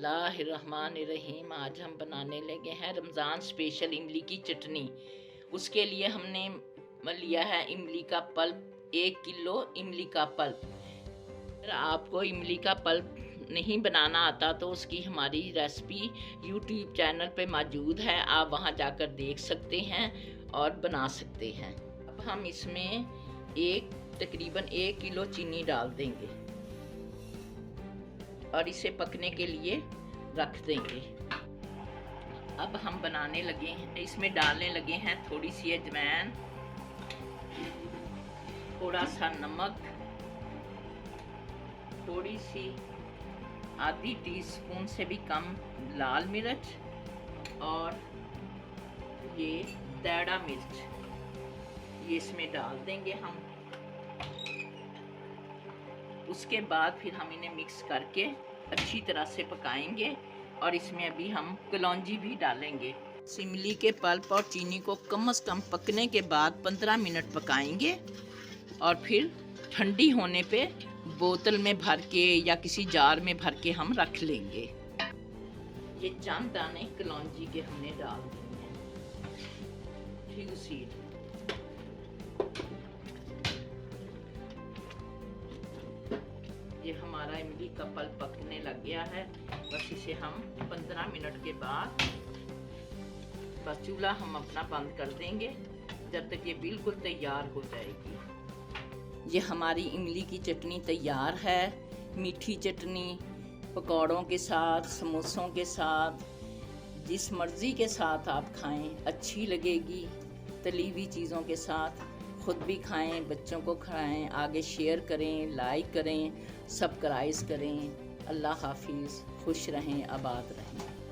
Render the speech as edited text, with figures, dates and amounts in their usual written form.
बिस्मिल्लाहिर्रहमानिर्रहीम। आज हम बनाने लगे हैं रमज़ान स्पेशल इमली की चटनी। उसके लिए हमने लिया है इमली का पल्प, 1 किलो इमली का पल्प। अगर आपको इमली का पल्प नहीं बनाना आता तो उसकी हमारी रेसिपी यूट्यूब चैनल पे मौजूद है, आप वहां जाकर देख सकते हैं और बना सकते हैं। अब हम इसमें तकरीबन 1 किलो चीनी डाल देंगे और इसे पकने के लिए रख देंगे। अब हम बनाने लगे हैं, इसमें डालने लगे हैं थोड़ी सी अजवाइन, थोड़ा सा नमक, थोड़ी सी आधी टीस्पून से भी कम लाल मिर्च और ये दैड़ा मिर्च, ये इसमें डाल देंगे हम। उसके बाद फिर हम इन्हें मिक्स करके अच्छी तरह से पकाएंगे और इसमें अभी हम कलौंजी भी डालेंगे। इमली के पल्प और चीनी को कम से कम पकने के बाद 15 मिनट पकाएंगे और फिर ठंडी होने पे बोतल में भर के या किसी जार में भर के हम रख लेंगे। ये चंद दाने कलौंजी के हमने डाल दिए हैं, फ्यू सीड। ये हमारा इमली का पल्प पकने लग गया है। बस इसे हम 15 मिनट के बाद बस चूल्हा हम अपना बंद कर देंगे जब तक ये बिल्कुल तैयार हो जाएगी। ये हमारी इमली की चटनी तैयार है। मीठी चटनी पकौड़ों के साथ, समोसों के साथ, जिस मर्ज़ी के साथ आप खाएं अच्छी लगेगी। तली हुई चीज़ों के साथ खुद भी खाएं, बच्चों को खाएं, आगे शेयर करें, लाइक करें, सब्सक्राइब करें। अल्लाह हाफिज़, खुश रहें, आबाद रहें।